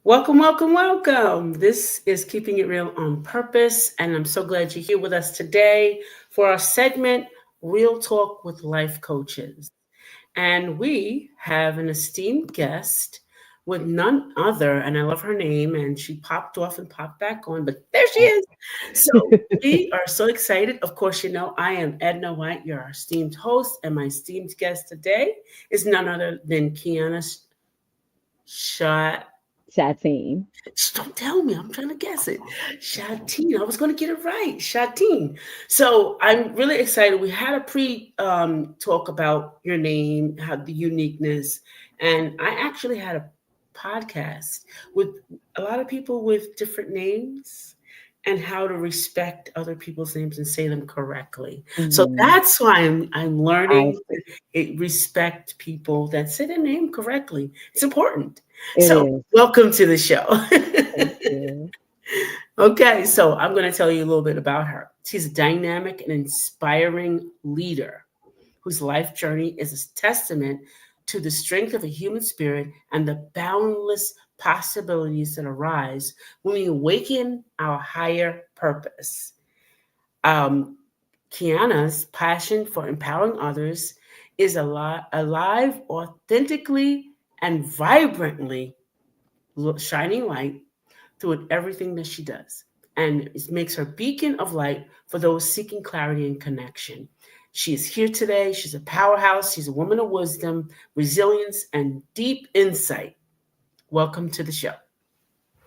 Welcome, welcome, welcome. This is Keeping It Real on Purpose, and I'm so glad you're here with us today for our segment, Real Talk with Life Coaches. And we have an esteemed guest with none other, and I love her name, and she popped off and popped back on, but there she is. So we are so excited. Of course, I am Edna White, your esteemed host, and my esteemed guest today is none other than Keana Shatteen. Shatteen. Don't tell me. I'm trying to guess it. Shatteen. I was going to get it right. Shatteen. So I'm really excited. We had a pre talk about your name, how the uniqueness, and I actually had a podcast with a lot of people with different names and how to respect other people's names and say them correctly. So Mhm. that's why I'm I learning see. respect people that say their name correctly. It's important. It So is. welcome to the show. Thank you. Okay, so I'm going to tell you a little bit about her. She's a dynamic and inspiring leader whose life journey is a testament to the strength of a human spirit and the boundless possibilities that arise when we awaken our higher purpose. Um, Kiana's passion for empowering others is alive authentically and vibrantly shining light through everything that she does. And it makes her a beacon of light for those seeking clarity and connection. She is here today. She's a powerhouse. She's a woman of wisdom, resilience, and deep insight. Welcome to the show.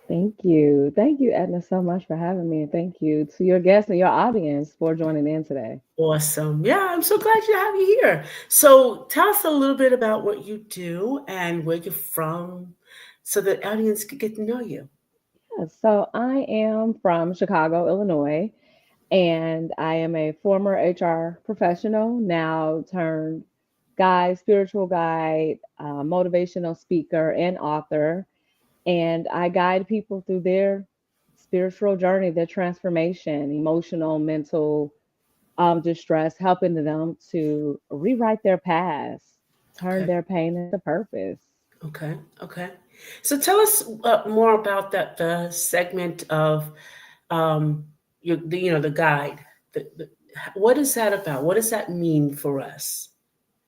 Thank you. Thank you, Edna, so much for having me. And thank you to your guests and your audience for joining in today. Awesome. Yeah, I'm so glad to have you here. So tell us a little bit about what you do and where you're from so the audience could get to know you. So I am from Chicago, Illinois, and I am a former HR professional, now turned guide, spiritual guide, motivational speaker, and author. And I guide people through their spiritual journey, their transformation, emotional, mental distress, helping them to rewrite their past, turn Okay. their pain into purpose. Okay. Okay. So tell us more about that the segment of um, the guide. The, what is that about? What does that mean for us?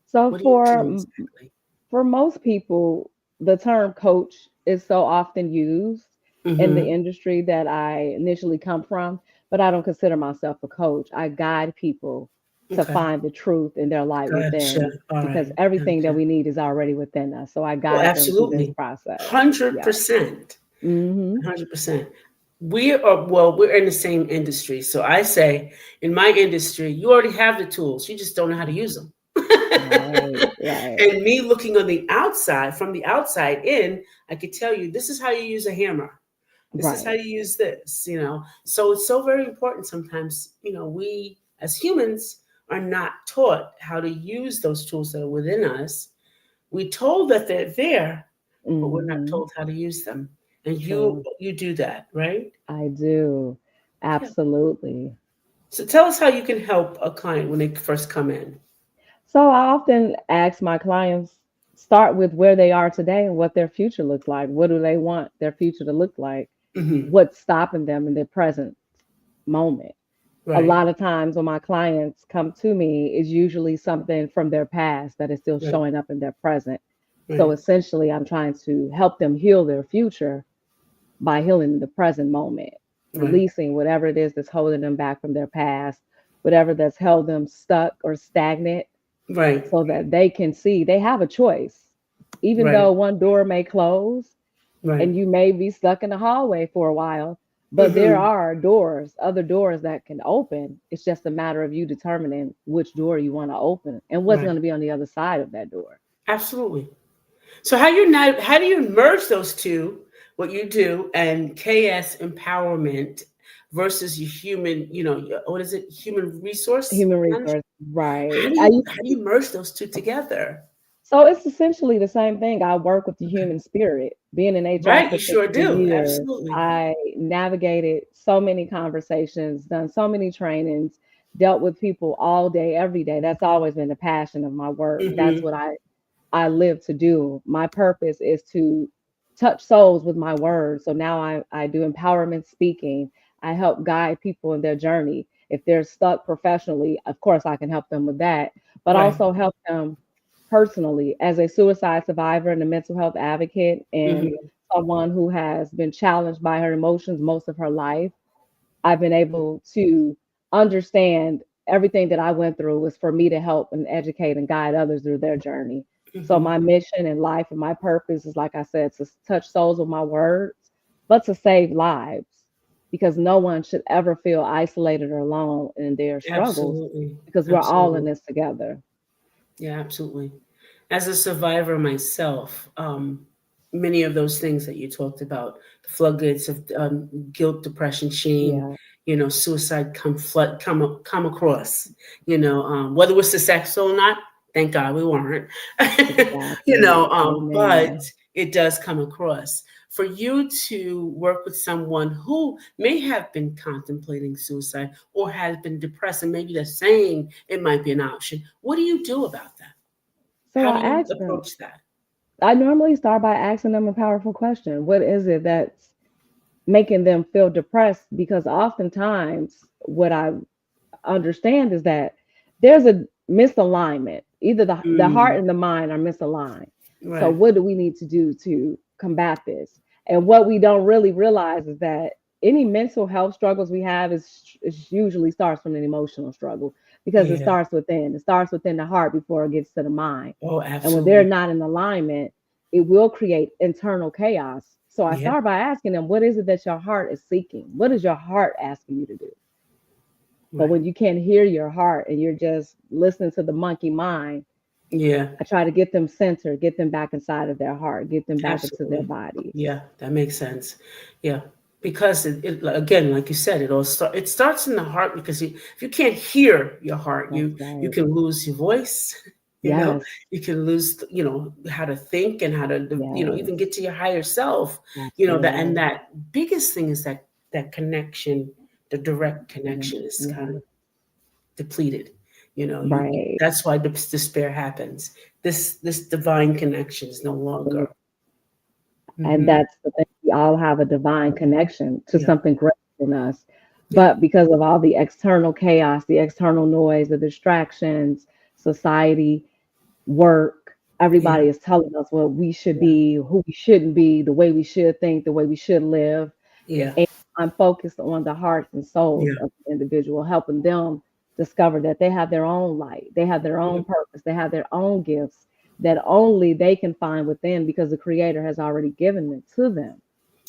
So What do you do exactly? for most people, the term coach is so often used in the Mm-hmm. industry that I initially come from, but I don't consider myself a coach. I guide people to Okay. find the truth in their light Gotcha. within All because right. everything that Gotcha. we need is already within us. So I Oh, guide them through this absolutely. process. Hundred Yeah. percent. Hmm. 100%. We're in the same industry. So I say, in my industry, you already have the tools. You just don't know how to use them. Right, right, And me looking on the outside, from the outside in, I could tell you this is how you use a hammer. This is how right. you use this. So it's so very important sometimes, we as humans are not taught how to use those tools that are within us. We told that they're there, but we're not Hmm. told how to use them. And you True. you do that, right? I do. Yeah. Absolutely. So tell us how you can help a client when they first come in. So I often ask my clients start with where they are today and what their future looks like. What do they want their future to look like? Hmm. What's stopping them in their present moment? A Right, lot of times when my clients come to me, is usually something from their past that is still right, showing up in their present. So right, essentially, I'm trying to help them heal their future by healing the present moment, right, releasing whatever it is that's holding them back from their past, whatever that's held them stuck or stagnant, right, so that they can see they have a choice. Even right, though one door may close right. and you may be stuck in the hallway for a while, but there Hmm. are doors, other doors that can open. It's just a matter of you determining which door you want to open and what's Right. going to be on the other side of that door. Absolutely. So how do you merge those two, what you do, and KS empowerment versus your human, what is it, human resource Human management? resource, right. How do you how do you merge those two together? So it's essentially the same thing. I work with the Okay. human spirit. Being in HR Right, for you sure 16 do. years, Absolutely. I navigated so many conversations, done so many trainings, dealt with people all day, every day. That's always been the passion of my work. That's Hmm. what I live to do. My purpose is to touch souls with my words. So now I do empowerment speaking. I help guide people in their journey. If they're stuck professionally, of course, I can help them with that, but Right. also help them personally as a suicide survivor and a mental health advocate and Hmm. someone who has been challenged by her emotions most of her life. I've been able to understand everything that I went through was for me to help and educate and guide others through their journey. So Hmm. my mission in life and my purpose is, like I said, to touch souls with my words, but to save lives, because no one should ever feel isolated or alone in their struggles, Absolutely. because we're all in Absolutely. this together. Yeah, absolutely. As a survivor myself, many of those things that you talked about, the floodgates of guilt, depression, shame, Yeah, suicide come across, whether we're successful or not, thank God we weren't, exactly. but Amen. it does come across. For you to work with someone who may have been contemplating suicide or has been depressed, and maybe they're saying it might be an option, what do you do about that? So How I do you asked them, approach that? I normally start by asking them a powerful question. What is it that's making them feel depressed? Because oftentimes, what I understand is that there's a misalignment. Either the heart Mm, and the mind are misaligned. So, right. what do we need to do to combat this? And what we don't really realize is that any mental health struggles we have is usually starts from an emotional struggle, because it Yeah. starts within. It starts within the heart before it gets to the mind. Oh, And when they're absolutely. not in alignment, it will create internal chaos. So I Yep. start by asking them, what is it that your heart is seeking? What is your heart asking you to do? But Right. when you can't hear your heart and you're just listening to the monkey mind, Yeah. I try to get them centered, get them back inside of their heart, get them back into their Absolutely. bodies. Yeah, that makes sense. Yeah, because again, like you said, it starts in the heart because if you can't hear your heart, That's you right. can lose your voice. You know, Yes. you can lose how to think and how to even Yes. get to your higher self. And Absolutely. that biggest thing is that connection, the direct Yeah. connection is kind Yeah. of depleted. Right. That's why despair happens. This divine connection is no longer. And Hmm. that's the thing. We all have a divine connection to Yeah. something greater than us. Yeah. But because of all the external chaos, the external noise, the distractions, society, work, Yeah. everybody is telling us what we should Yeah. be, who we shouldn't be, the way we should think, the way we should live. Yeah. And I'm focused on the hearts and souls Yeah. of the individual, helping them discover that they have their own light, they have their Mhm. own purpose, they have their own gifts that only they can find within, because the creator has already given them to them.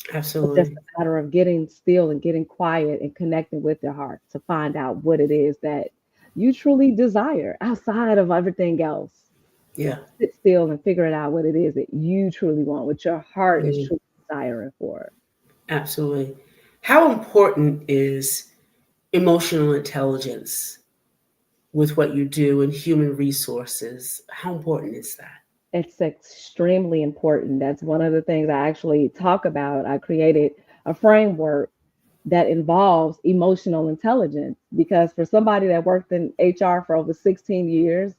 It's just Absolutely. a matter of getting still and getting quiet and connecting with your heart to find out what it is that you truly desire outside of everything else. Yeah. Sit still and figure it out, what it is that you truly want, what your heart is Mm, truly desiring for. absolutely. How important is emotional intelligence with what you do in human resources? How important is that? It's extremely important. That's one of the things I actually talk about. I created a framework that involves emotional intelligence, because for somebody that worked in HR for over 16 years,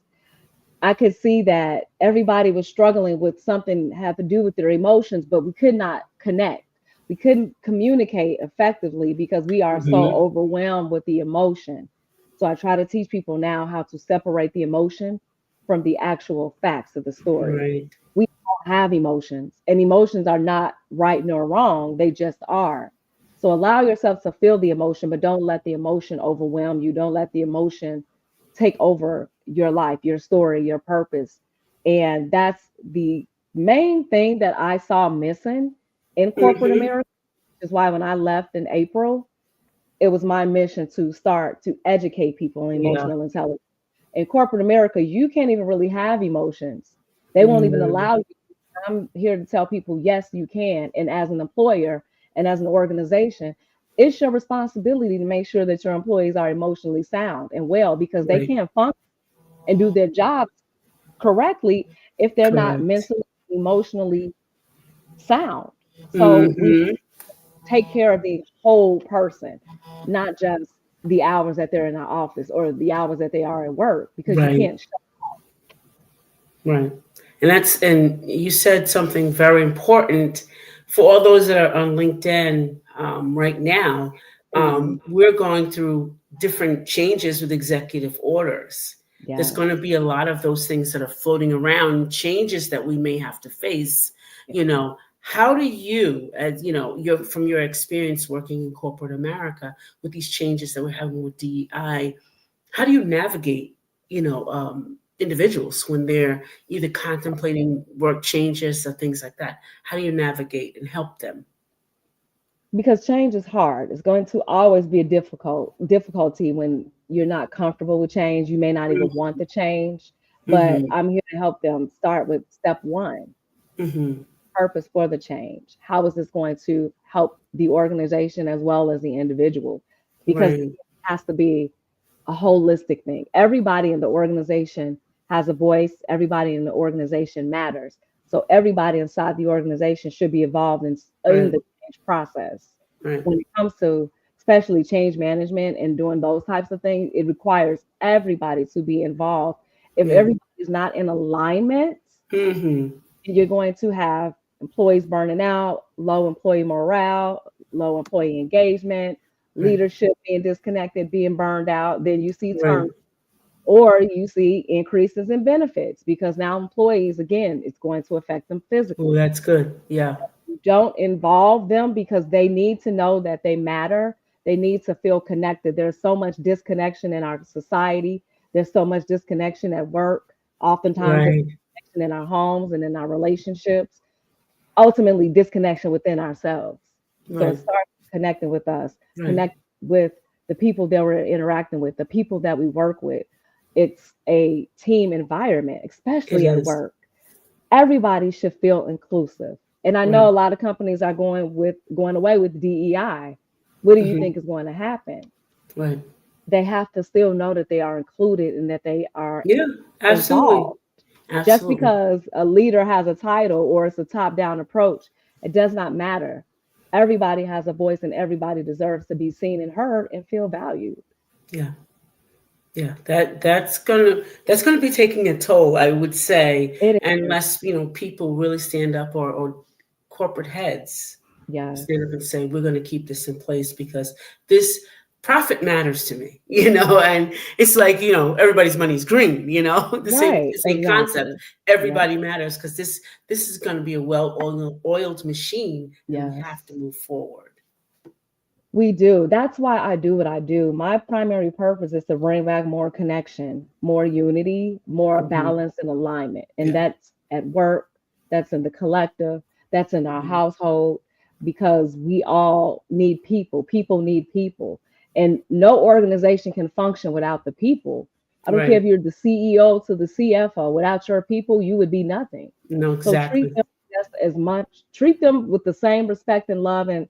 I could see that everybody was struggling with something that had to do with their emotions, but we could not connect. We couldn't communicate effectively because we are so Hmm. overwhelmed with the emotion. So I try to teach people now how to separate the emotion from the actual facts of the story. Right. We all have emotions, and emotions are not right nor wrong, they just are. So allow yourself to feel the emotion, but don't let the emotion overwhelm you. Don't let the emotion take over your life, your story, your purpose. And that's the main thing that I saw missing in corporate Hmm. America, which is why when I left in April, it was my mission to start to educate people on Yeah. emotional intelligence. In corporate America, you can't even really have emotions. They won't even Mm, allow you. I'm here to tell people, yes, you can. And as an employer and as an organization, it's your responsibility to make sure that your employees are emotionally sound and well, because they right. can't function and do their jobs correctly if they're not Correct. mentally, emotionally sound. So we Hmm. take care of the whole person, not just the hours that they're in our office or the hours that they are at work, because you Right. can't. Right. And you said something very important. for all those that are on LinkedIn right now, Mhm. we're going through different changes with executive orders. There's Yes. going to be a lot of those things that are floating around, changes that we may have to face. You know, how do you, as you know, from your experience working in corporate America with these changes that we're having with DEI, how do you navigate, individuals when they're either contemplating work changes or things like that? How do you navigate and help them? Because change is hard. It's going to always be a difficulty when you're not comfortable with change. You may not even want the change, but Mm-hmm. I'm here to help them start with step one, Mm-hmm. purpose for the change. How is this going to help the organization as well as the individual? Because it Right. has to be a holistic thing. Everybody in the organization has a voice, everybody in the organization matters. So everybody inside the organization should be involved in Right. the change process. Right. When it comes to especially change management and doing those types of things, it requires everybody to be involved. If Yeah. everybody is not in alignment, Mm-hmm. you're going to have employees burning out, low employee morale, low employee engagement, Right. leadership being disconnected, being burned out. Then you see Right. turn, or you see increases in benefits because now employees, again, it's going to affect them Oh, physically. that's good. Yeah. You don't involve them because they need to know that they matter. They need to feel connected. There's so much disconnection in our society. There's so much disconnection at work. Oftentimes, there's Right. disconnection in our homes and in our relationships, ultimately disconnection within ourselves. So it Right. starts connecting with us, Right. connect with the people that we're interacting with, the people that we work with. It's a team environment, It especially at is. work. Everybody should feel inclusive. And I know Right. a lot of companies are going away with DEI. What do you Mm-hmm. think is going to happen? Right. They have to still know that they are included and that they are Yeah. Absolutely. involved. Just Absolutely. because a leader has a title or it's a top down approach, it does not matter. Everybody has a voice and everybody deserves to be seen and heard and feel valued. Yeah. Yeah, that's gonna be taking a toll, I would say, It is. unless people really stand up, or corporate heads Yes. stand up and say we're going to keep this in place because this profit matters to me, and it's like everybody's money is green, Right. the same concept. Exactly. Yeah. Everybody matters because this is going to be a well oiled machine, and we have Yes. to move forward. We do. That's why I do what I do. My primary purpose is to bring back more connection, more unity, more Hmm. balance and alignment. And Yeah. that's at work, that's in the collective, that's in our Mhm. household, because we all need people. People need people. And no organization can function without the people. I don't care Right. if you're the CEO to the CFO. Without your people, you would be nothing. No, So treat exactly. them just as much, treat them with the same respect and love and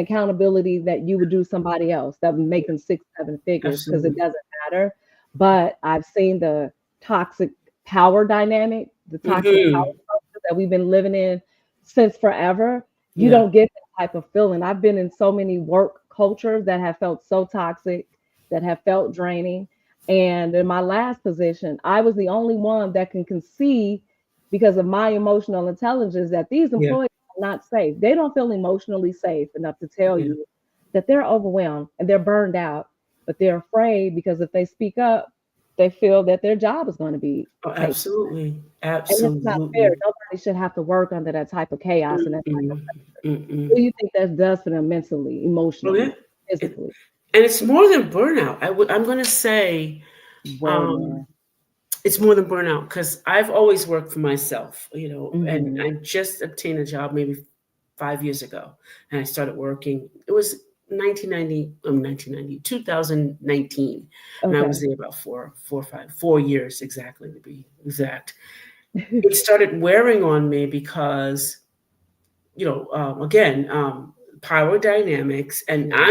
accountability that you would do somebody else that would make them six, seven figures because it Absolutely. doesn't matter. But I've seen the toxic power dynamic, the toxic power Hmm. structure that we've been living in since forever. You Yeah. don't get that type of feeling. I've been in so many work cultures that have felt so toxic, that have felt draining. And in my last position, I was the only one that can conceive because of my emotional intelligence that these Yeah. employees not safe. They don't feel emotionally safe enough to tell Yeah. you that they're overwhelmed and they're burned out, but they're afraid because if they speak up, they feel that their job is going to be Oh, taken. absolutely. And it's not fair. Absolutely. Nobody should have to work under that type of chaos and that type of Mm-mm. what Mm-mm. do you think that does for them mentally, Oh, yeah. emotionally, It, physically? and it's more than burnout. I'm going to say Way um, more. it's more than burnout because I've always worked for myself, and Hmm. I just obtained a job maybe 5 years ago, and I started working. It was 1990, 2019, and I was Okay. there about 4 years exactly, to be exact. It started wearing on me because again, power dynamics, and Yeah.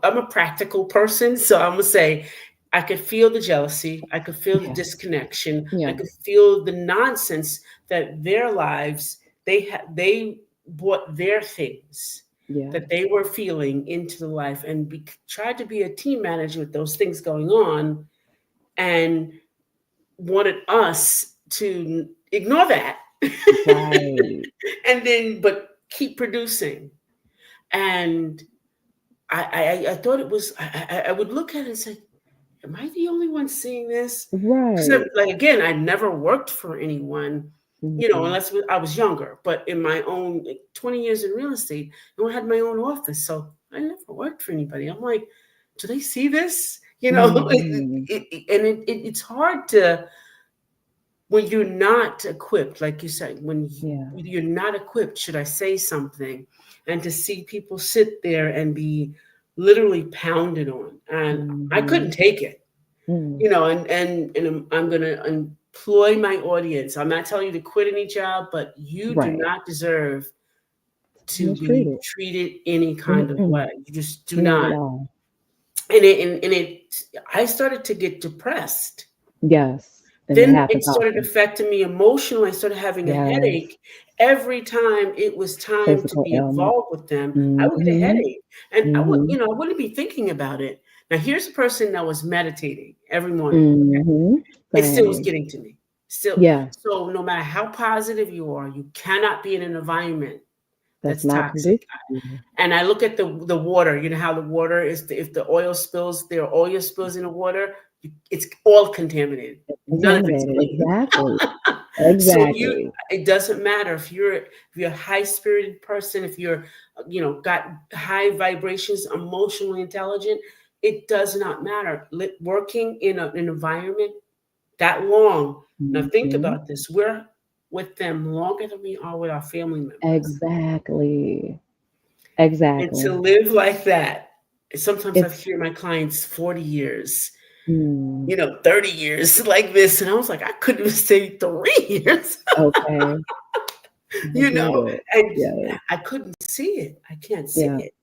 I'm a practical person, so I'm gonna say I could feel the jealousy, I could feel the Yeah. disconnection, I Yeah. could feel the nonsense that their lives they brought their things Yeah. that they were feeling into the life, and tried to be a team manager with those things going on, and wanted us to ignore that. Right. And then, but keep producing. And I thought it was, I would look at it and say, am I the only one seeing this? Because, Right. like, again, I never worked for anyone, Mhm. unless I was younger. But in my own, like, 20 years in real estate, I had my own office. So I never worked for anybody. I'm like, do they see this? Mhm. It's hard to, when you're not equipped, like you said, when Yeah. you're not equipped, should I say something? And to see people sit there and be literally pounded on, and I couldn't Mhm. take it, Mhm. and I'm going to employ my audience. I'm not telling you to quit any job, but you do Right. not deserve to be Mistreated. treated any kind of Mm-mm. way. You just do Not not. at all. I started to get depressed. Yes. And it Then it happens started often. affecting me emotionally. I started having a Yes. headache every time it was time to Physical be ailment. involved with them. I would get a Mhm. headache, and Mhm. I wouldn't be thinking about it. Now, here's a person that was meditating every morning. Mhm. It still was Same. getting to me. Still, Yeah. so no matter how positive you are, you cannot be in an environment That's that's not toxic. conducive to you. And I look at the water. You know how the water is. If the oil spills, there are oil spills in the water. It's all contaminated. None of it's Contaminated. clean. Exactly. So Exactly. it doesn't matter if you're a high spirited person, if you're, got high vibrations, emotionally intelligent. It does not matter. Working in an environment that long. Now think Mhm. about this. We're with them longer than we are with our family members. Exactly. And to Exactly. live like that, sometimes I've It's heard my clients 40 years, mm, 30 years like this. And I was like, I couldn't even say 3 years, okay. I you get know, it. and Yes. I couldn't see it. I can't see Yeah. it.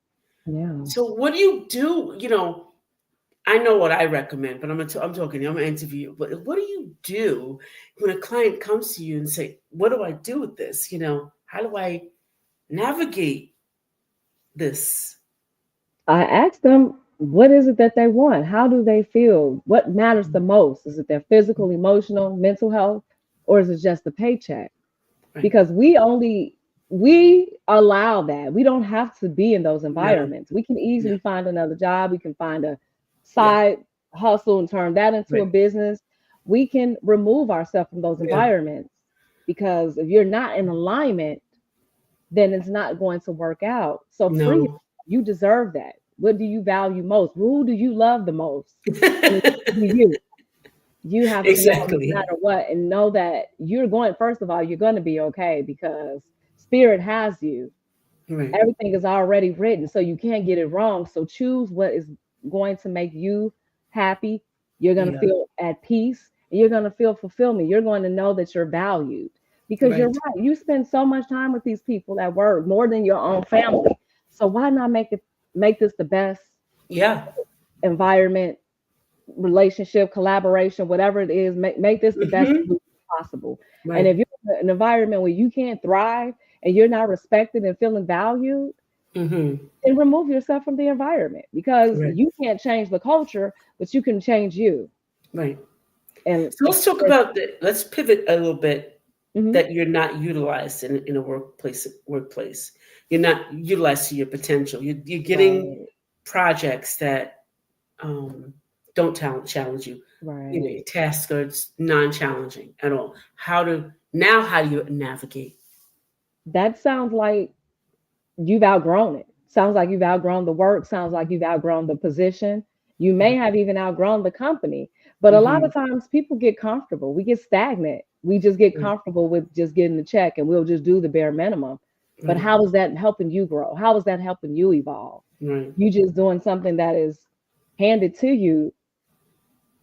Yeah. So what do you do? I know what I recommend, but I'm talking, I'm going to interview you. But what do you do when a client comes to you and say, what do I do with this? How do I navigate this? I asked them, what is it that they want? How do they feel? What matters the most? Is it their physical, emotional, mental health, or is it just the paycheck? Right. Because we allow that. We don't have to be in those No, environments. We can no. easily find another job. We can find a Yeah. side hustle and turn that into a Right. business. We can remove ourselves from those Yeah. environments because if you're not in alignment, then it's not going to work out. So free yourself. No. You deserve that. What do you value most? Who do you love the most? And it should be you. You have to know no Exactly. matter what and know that you're going, first of all, you're going to be okay because spirit has you. Right. Everything is already written, so you can't get it wrong. So choose what is going to make you happy. You're going to Yeah. feel at peace. And you're going to feel fulfillment. You're going to know that you're valued because you're Right. right. You spend so much time with these people at work, more than your own family. So why not make this the best Yeah. environment, relationship, collaboration, whatever it is, make this the best Hmm. solution possible. And Right. if you're in an environment where you can't thrive and you're not respected and feeling valued, Hmm. then remove yourself from the environment because Right. you can't change the culture, but you can change you. Right. And So let's talk about let's pivot a little bit, mhm, that you're not utilized in a workplace. You're not utilized to your potential. You're getting right, projects that don't challenge you. Your right. tasks are non-challenging at all. How do you navigate? That sounds like you've outgrown it. Sounds like you've outgrown the work. Sounds like you've outgrown the position. You may have even outgrown the company. But a lot Mm-hmm. of times people get comfortable. We get stagnant. We just get Right. comfortable with just getting the check and we'll just do the bare minimum. But Right. how is that helping you grow? How is that helping you evolve? Right. You just doing something that is handed to you.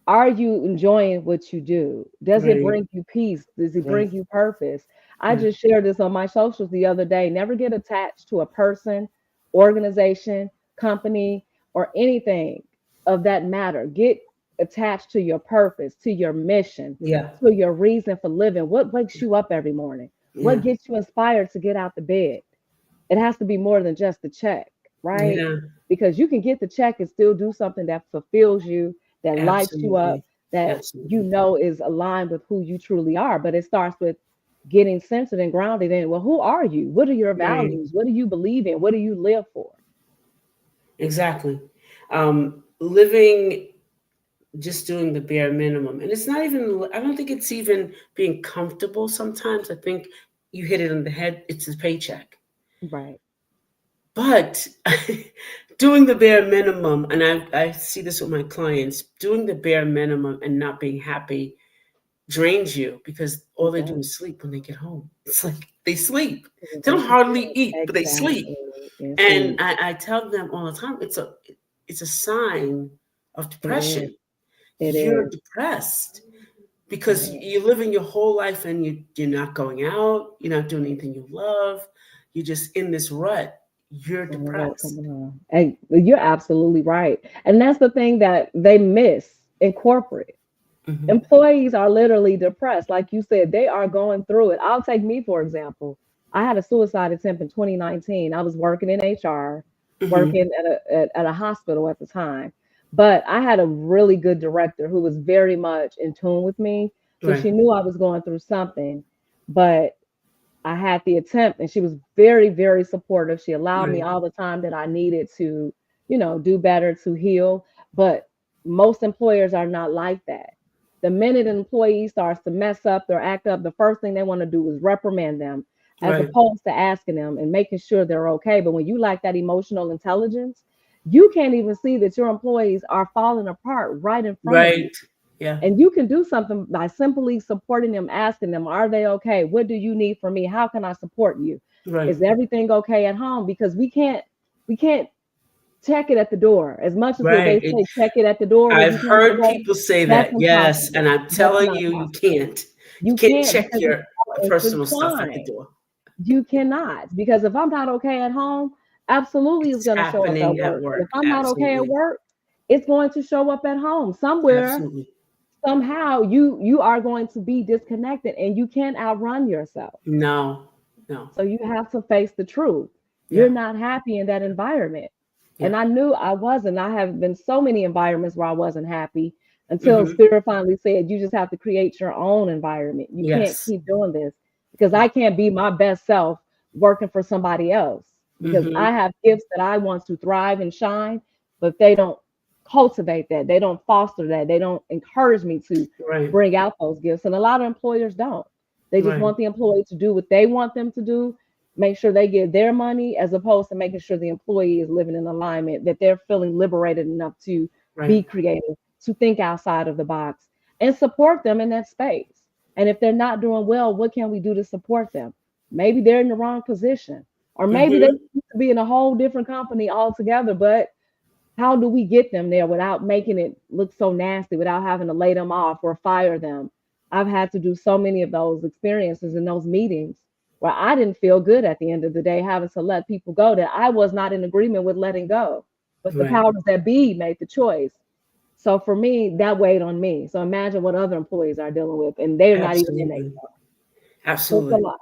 Are you enjoying what you do? Does it Right. bring you peace? Does it Right. bring you purpose? I Yeah. just shared this on my socials the other day. Never get attached to a person, organization, company, or anything of that matter. Get attached to your purpose, to your mission, Yeah. to your reason for living. What wakes you up every morning? What Yeah. gets you inspired to get out the bed? It has to be more than just the check, right? Yeah. Because you can get the check and still do something that fulfills you, that lights you up, Absolutely. that you Absolutely. know is aligned with who you truly are. But it starts with getting centered and grounded in, well, who are you? What are your Right. values? What do you believe in? What do you live for? Exactly. Living just doing the bare minimum. And it's not even, I don't think it's even being comfortable sometimes. I think you hit it on the head. It's a paycheck. Right. But doing the bare minimum, and I see this with my clients, doing the bare minimum and not being happy drains you because all It they do does. is sleep when they get home. It's like they sleep. It They don't goes to hardly sleep. eat, but they sleep. Exactly. And And sleep. I tell them all the time, it's a sign of It is. depression. It You're is. depressed It because is. you're living your whole life and you're not going out, you're not doing anything you love, you're just in this rut. You're On the road depressed. coming home. And you're absolutely right. And that's the thing that they miss in corporate. Hmm. Employees are literally depressed. Like you said, they are going through it. I'll take me, for example. I had a suicide attempt in 2019. I was working in HR, Hmm. working at a hospital at the time. But I had a really good director who was very much in tune with me. So Right, she knew I was going through something. But I had the attempt, and she was very, very supportive. She allowed me right, all the time that I needed to, do better, to heal. But most employers are not like that. The minute an employee starts to mess up or act up, the first thing they want to do is reprimand them, as right, opposed to asking them and making sure they're okay. But when you lack that emotional intelligence, you can't even see that your employees are falling apart right in front of you. right. Yeah, And you can do something by simply supporting them, asking them, are they okay? What do you need from me? How can I support you? right, Is everything okay at home? Because we can't check it at the door. As much as what right. they say, check it at the door when I've you come to heard work, people say that's that, yes, impossible. and I'm That's telling not you, you possible. can't. You You can't can't, check because it's your all personal stuff at the intertwined. door. You cannot, because if I'm not okay at home, absolutely it's It's going to show up at happening at work. And if work. I'm not okay at Absolutely, work, it's going to show up at home somewhere. absolutely. Somehow you are going to be disconnected, and you can't outrun yourself. No, no. So you have to face the truth. You're Yeah, not happy in that environment. yeah. And I knew I wasn't. I have been so many environments where I wasn't happy, until Hmm. Spirit finally said, you just have to create your own environment. You can't Yes. keep doing this, because Yeah. I can't be my best self working for somebody else, because Hmm. I have gifts that I want to thrive and shine, but they don't cultivate that. They don't foster that. They don't encourage me to Right, bring out those gifts. And a lot of employers don't. They just right, want the employee to do what they want them to do, make sure they get their money, as opposed to making sure the employee is living in alignment, that they're feeling liberated enough to right, be creative, to think outside of the box, and support them in that space. And if they're not doing well, what can we do to support them? Maybe they're in the wrong position, or maybe they hmm, need to be in a whole different company altogether. But how do we get them there without making it look so nasty, without having to lay them off or fire them? I've had to do so many of those experiences in those meetings where I didn't feel good at the end of the day, having to let people go that I was not in agreement with letting go. But the right. powers that be made the choice. So for me, that weighed on me. So imagine what other employees are dealing with, and they're not even in there. Absolutely, So it's a absolutely. lot.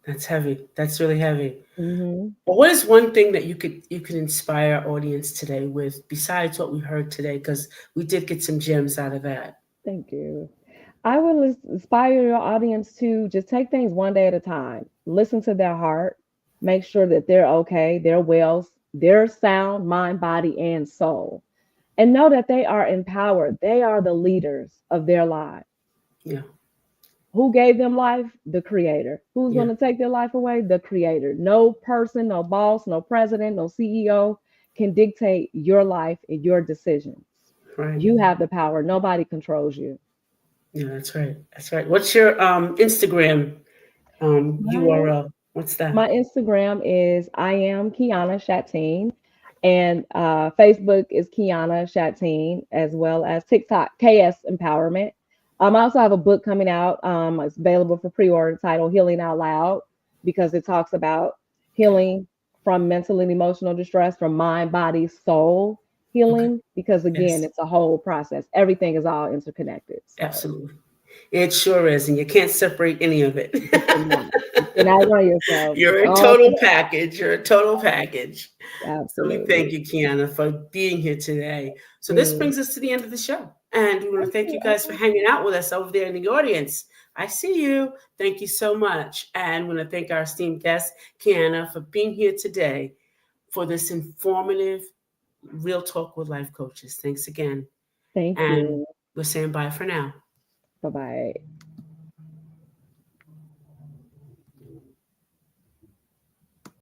That's heavy. That's really heavy. Hmm. Well, what is one thing that you could inspire our audience today with besides what we heard today? Because we did get some gems out of that. Thank you. I would inspire your audience to just take things one day at a time. Listen to their heart. Make sure that they're okay, they're well, they're sound, mind, body, and soul. And know that they are empowered. They are the leaders of their lives. Yeah, Who gave them life? The creator. Who's yeah, going to take their life away? The creator. No person, no boss, no president, no CEO can dictate your life and your decisions. right. You have the power. Nobody controls you. Yeah, that's right. That's right. What's your Instagram My URL? What's that? My Instagram is I am Keana Shatteen, and Facebook is Keana Shatteen, as well as TikTok KS Empowerment. I also have a book coming out. It's available for pre-order, titled Healing Out Loud, because it talks about healing from mental and emotional distress, from mind, body, soul Okay. healing. Because again, Yes, it's a whole process. Everything is all interconnected. So absolutely. It sure is, and you can't separate any of it. you cannot, you cannot run yourself. It's You're a all total connected. package. You're a total package. So we thank Absolutely. you, Kiana, for being here today. So this Yeah. brings us to the end of the show. And we want to thank Okay, you guys for hanging out with us over there in the audience. I see you. Thank you so much. And I want to thank our esteemed guest, Keana, for being here today for this informative Real Talk with Life Coaches. Thanks again. Thank And you. we're saying bye for now. Bye bye.